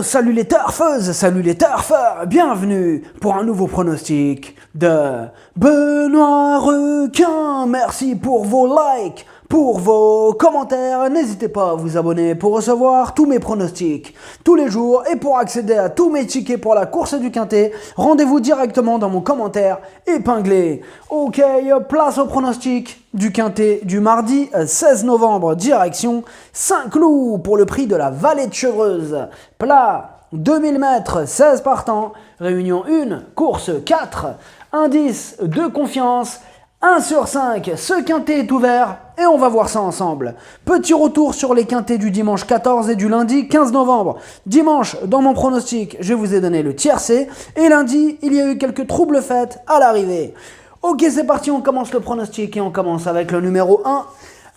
salut les turfeuses, salut les turfeurs, bienvenue pour un nouveau pronostic de Benoît Requin. Merci pour vos likes, pour vos commentaires. N'hésitez pas à vous abonner pour recevoir tous mes pronostics tous les jours et pour accéder à tous mes tickets pour la course du Quintet. Rendez-vous directement dans mon commentaire épinglé. Ok, place au pronostic du Quintet du mardi 16 novembre, direction Saint-Cloud pour le prix de la Vallée de Chevreuse. Plat 2000 mètres, 16 partants, réunion 1, course 4, indice de confiance 1 sur 5, ce Quintet est ouvert et on va voir ça ensemble. Petit retour sur les Quintets du dimanche 14 et du lundi 15 novembre. Dimanche, dans mon pronostic, je vous ai donné le tiercé et lundi, il y a eu quelques troubles faits à l'arrivée. Ok, c'est parti, on commence le pronostic et on commence avec le numéro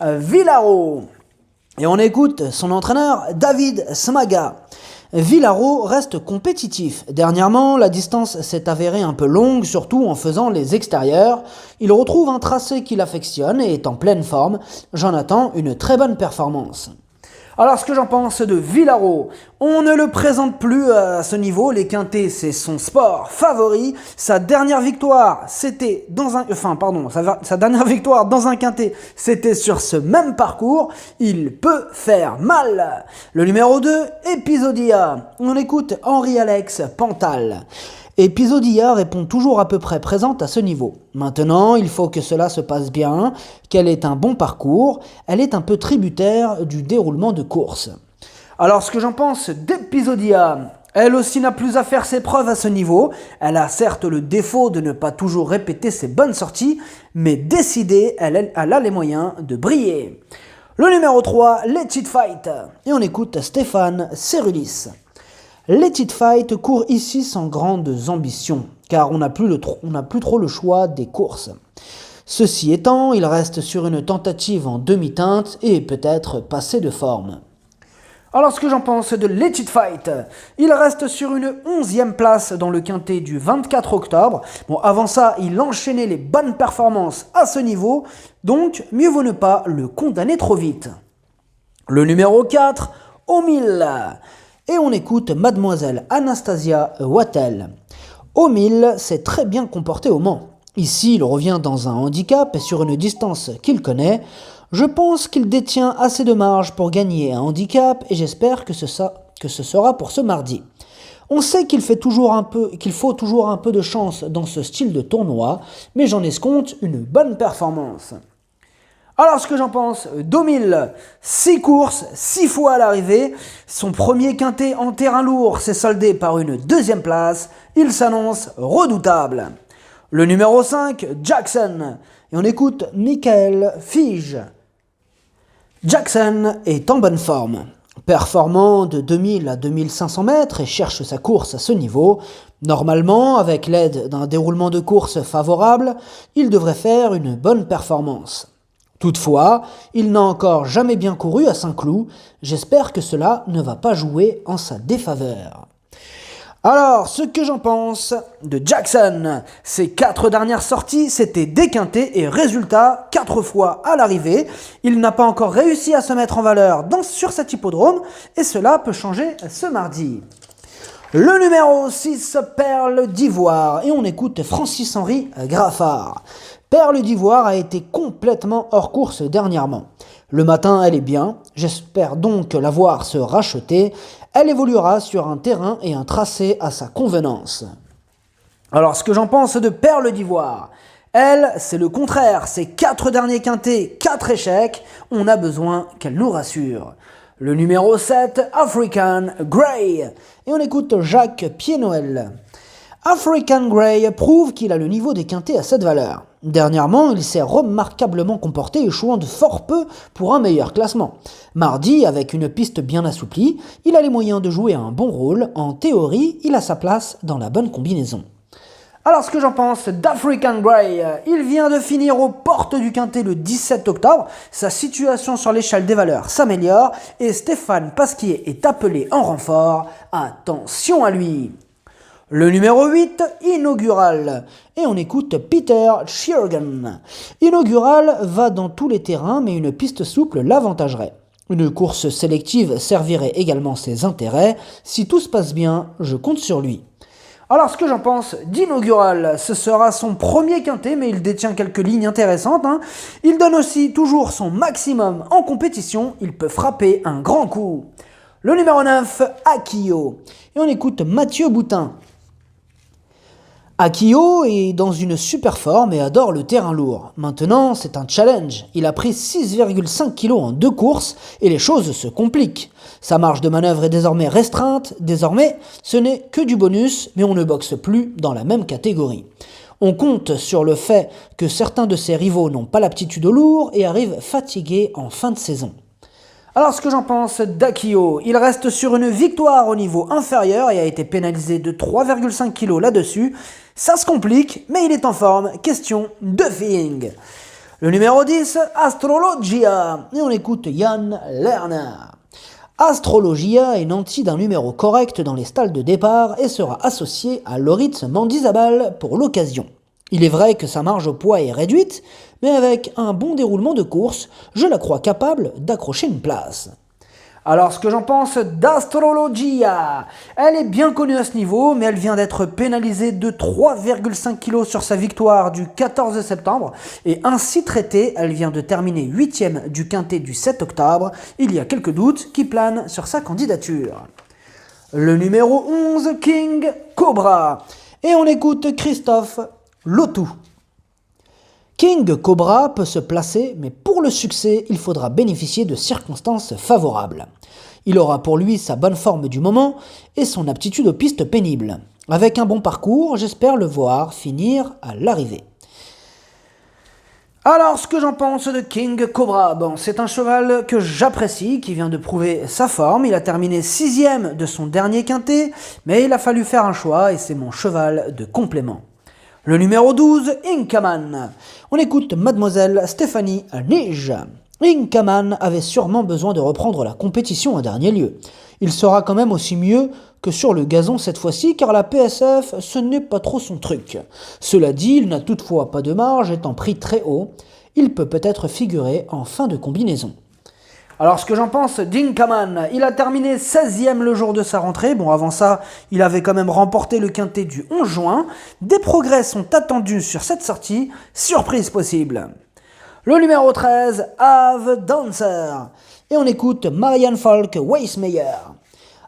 1, Villaro. Et on écoute son entraîneur, David Smaga. Villaro reste compétitif. Dernièrement, la distance s'est avérée un peu longue, surtout en faisant les extérieurs. Il retrouve un tracé qu'il affectionne et est en pleine forme. J'en attends une très bonne performance. Alors, ce que j'en pense de Villaro, on ne le présente plus à ce niveau. Les Quintets, c'est son sport favori. Sa dernière victoire, c'était sa dernière victoire dans un Quintet, c'était sur ce même parcours. Il peut faire mal. Le numéro 2, Episodia. On écoute Henri-Alex Pantal. Episodia répond toujours à peu près présente à ce niveau. Maintenant, il faut que cela se passe bien, qu'elle ait un bon parcours, elle est un peu tributaire du déroulement de course. Alors, ce que j'en pense d'Episodia, elle aussi n'a plus à faire ses preuves à ce niveau. Elle a certes le défaut de ne pas toujours répéter ses bonnes sorties, mais décidée, elle a les moyens de briller. Le numéro 3, Let It Fight. Et on écoute Stéphane Cerulis. Let It Fight court ici sans grandes ambitions, car on n'a plus trop le choix des courses. Ceci étant, il reste sur une tentative en demi-teinte et peut-être passé de forme. Alors, ce que j'en pense de Let It Fight, il reste sur une 11e place dans le Quintet du 24 octobre. Bon, avant ça, il enchaînait les bonnes performances à ce niveau, donc mieux vaut ne pas le condamner trop vite. Le numéro 4, Omil. Et on écoute Mademoiselle Anastasia Wattel. Omil s'est très bien comporté au Mans. Ici, il revient dans un handicap et sur une distance qu'il connaît. Je pense qu'il détient assez de marge pour gagner un handicap et j'espère que ce sera pour ce mardi. On sait qu'il faut toujours un peu de chance dans ce style de tournoi, mais j'en escompte une bonne performance. Alors, ce que j'en pense d'Omil, 6 courses, 6 fois à l'arrivée. Son premier Quintet en terrain lourd s'est soldé par une 2e place. Il s'annonce redoutable. Le numéro 5, Jackson. Et on écoute Michael Fige. Jackson est en bonne forme. Performant de 2000 à 2500 mètres et cherche sa course à ce niveau. Normalement, avec l'aide d'un déroulement de course favorable, il devrait faire une bonne performance. Toutefois, il n'a encore jamais bien couru à Saint-Cloud. J'espère que cela ne va pas jouer en sa défaveur. Alors, ce que j'en pense de Jackson, ses 4 dernières sorties, c'était des Quintets et résultat, 4 fois à l'arrivée. Il n'a pas encore réussi à se mettre en valeur sur cet hippodrome et cela peut changer ce mardi. Le numéro 6, Perle d'Ivoire, et on écoute Francis-Henri Graffard. Perle d'Ivoire a été complètement hors course dernièrement. Le matin, elle est bien, j'espère donc la voir se racheter. Elle évoluera sur un terrain et un tracé à sa convenance. Alors, ce que j'en pense de Perle d'Ivoire, elle, c'est le contraire, c'est 4 derniers Quintets, 4 échecs, on a besoin qu'elle nous rassure. Le numéro 7, African Grey, et on écoute Jacques Pied-Noël. African Grey prouve qu'il a le niveau des Quintets à cette valeur. Dernièrement, il s'est remarquablement comporté, échouant de fort peu pour un meilleur classement. Mardi, avec une piste bien assouplie, il a les moyens de jouer un bon rôle. En théorie, il a sa place dans la bonne combinaison. Alors, ce que j'en pense d'African Grey, il vient de finir aux portes du Quintet le 17 octobre. Sa situation sur l'échelle des valeurs s'améliore et Stéphane Pasquier est appelé en renfort. Attention à lui! Le numéro 8, Inaugural. Et on écoute Peter Shiergan. Inaugural va dans tous les terrains, mais une piste souple l'avantagerait. Une course sélective servirait également ses intérêts. Si tout se passe bien, je compte sur lui. Alors ce que j'en pense d'Inaugural, ce sera son premier quintet, mais il détient quelques lignes intéressantes. Il donne aussi toujours son maximum en compétition, il peut frapper un grand coup. Le numéro 9, Akio. Et on écoute Mathieu Boutin. Akio est dans une super forme et adore le terrain lourd. Maintenant, c'est un challenge. Il a pris 6,5 kg en 2 courses et les choses se compliquent. Sa marge de manœuvre est désormais restreinte. Désormais, ce n'est que du bonus, mais on ne boxe plus dans la même catégorie. On compte sur le fait que certains de ses rivaux n'ont pas l'aptitude au lourd et arrivent fatigués en fin de saison. Alors ce que j'en pense d'Akio, il reste sur une victoire au niveau inférieur et a été pénalisé de 3,5 kg là-dessus. Ça se complique, mais il est en forme, question de feeling. Le numéro 10, Astrologia, et on écoute Yann Lerner. Astrologia est nanti d'un numéro correct dans les stalles de départ et sera associé à Loritz Mandizabal pour l'occasion. Il est vrai que sa marge au poids est réduite, mais avec un bon déroulement de course, je la crois capable d'accrocher une place. Alors ce que j'en pense d'Astrologia, elle est bien connue à ce niveau, mais elle vient d'être pénalisée de 3,5 kg sur sa victoire du 14 septembre, et ainsi traitée, elle vient de terminer 8e du quintet du 7 octobre, il y a quelques doutes qui planent sur sa candidature. Le numéro 11, King Cobra, et on écoute Christophe Lotou. King Cobra peut se placer, mais pour le succès, il faudra bénéficier de circonstances favorables. Il aura pour lui sa bonne forme du moment et son aptitude aux pistes pénibles. Avec un bon parcours, j'espère le voir finir à l'arrivée. Alors, ce que j'en pense de King Cobra, c'est un cheval que j'apprécie, qui vient de prouver sa forme. Il a terminé 6e de son dernier quintet, mais il a fallu faire un choix et c'est mon cheval de complément. Le numéro 12, Inkaman. On écoute Mademoiselle Stéphanie Nige. Inkaman avait sûrement besoin de reprendre la compétition en dernier lieu. Il sera quand même aussi mieux que sur le gazon cette fois-ci, car la PSF, ce n'est pas trop son truc. Cela dit, il n'a toutefois pas de marge, étant pris très haut. Il peut peut-être figurer en fin de combinaison. Alors ce que j'en pense d'Inkaman, il a terminé 16e le jour de sa rentrée. Avant ça, il avait quand même remporté le quintet du 11 juin. Des progrès sont attendus sur cette sortie, surprise possible. Le numéro 13, Have Dancer. Et on écoute Marianne Falk Weissmeyer.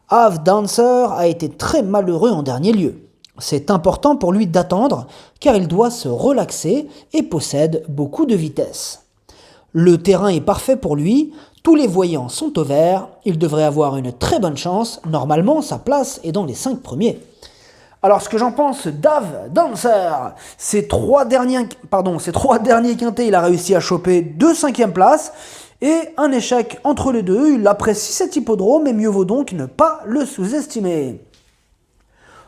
Have Dancer a été très malheureux en dernier lieu. C'est important pour lui d'attendre, car il doit se relaxer et possède beaucoup de vitesse. Le terrain est parfait pour lui, tous les voyants sont au vert, il devrait avoir une très bonne chance, normalement sa place est dans les 5 premiers. Alors ce que j'en pense d'Ave Dancer, ces trois derniers quintets, il a réussi à choper 2 5e places et un échec entre les deux, il apprécie cet hippodrome mais mieux vaut donc ne pas le sous-estimer.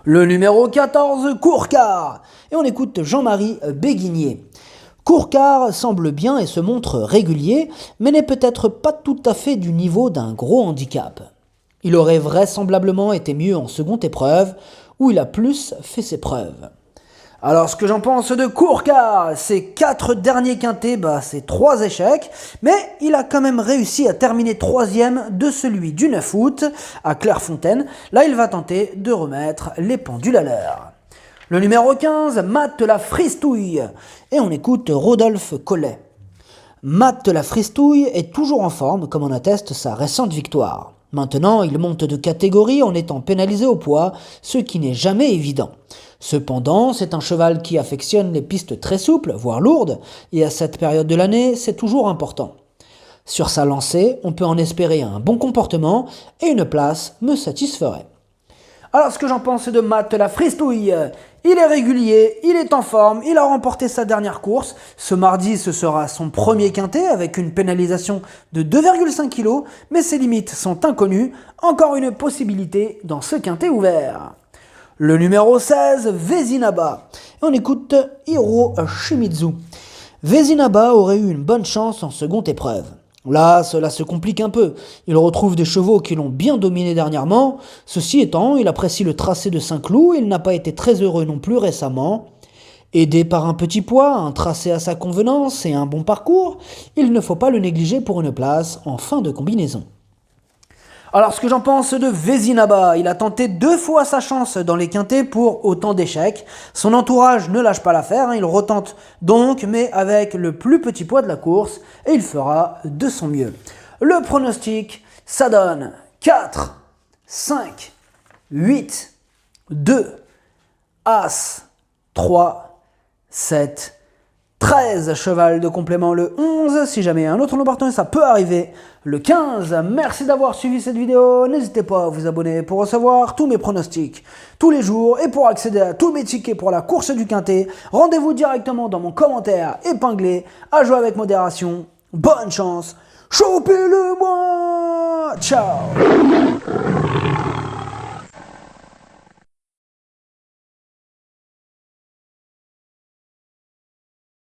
Le numéro 14, Courcard, et on écoute Jean-Marie Béguinier. Courcard semble bien et se montre régulier, mais n'est peut-être pas tout à fait du niveau d'un gros handicap. Il aurait vraisemblablement été mieux en seconde épreuve, où il a plus fait ses preuves. Alors ce que j'en pense de Courcard, ces 4 derniers quintets, c'est 3 échecs, mais il a quand même réussi à terminer 3e de celui du 9 août à Clairefontaine. Là il va tenter de remettre les pendules à l'heure. Le numéro 15, Matt la Fristouille, et on écoute Rodolphe Collet. Matt la Fristouille est toujours en forme, comme en atteste sa récente victoire. Maintenant, il monte de catégorie en étant pénalisé au poids, ce qui n'est jamais évident. Cependant, c'est un cheval qui affectionne les pistes très souples, voire lourdes, et à cette période de l'année, c'est toujours important. Sur sa lancée, on peut en espérer un bon comportement, et une place me satisferait. Alors ce que j'en pense de Matt la Fristouille, il est régulier, il est en forme, il a remporté sa dernière course. Ce mardi, ce sera son premier quintet avec une pénalisation de 2,5 kg, mais ses limites sont inconnues. Encore une possibilité dans ce quintet ouvert. Le numéro 16, Vezinaba. Et on écoute Hiro Shimizu. Vezinaba aurait eu une bonne chance en seconde épreuve. Là, cela se complique un peu. Il retrouve des chevaux qui l'ont bien dominé dernièrement. Ceci étant, il apprécie le tracé de Saint-Cloud et il n'a pas été très heureux non plus récemment. Aidé par un petit poids, un tracé à sa convenance et un bon parcours, il ne faut pas le négliger pour une place en fin de combinaison. Alors, ce que j'en pense de Vezinaba, il a tenté 2 fois sa chance dans les quintés pour autant d'échecs. Son entourage ne lâche pas l'affaire, il retente donc, mais avec le plus petit poids de la course, et il fera de son mieux. Le pronostic, ça donne 4, 5, 8, 2, As, 3, 7, 13, cheval de complément le 11, si jamais un autre nom partant, ça peut arriver, le 15. Merci d'avoir suivi cette vidéo, n'hésitez pas à vous abonner pour recevoir tous mes pronostics tous les jours et pour accéder à tous mes tickets pour la course du quintet, rendez-vous directement dans mon commentaire épinglé, à jouer avec modération, bonne chance, chopez-le moi, ciao.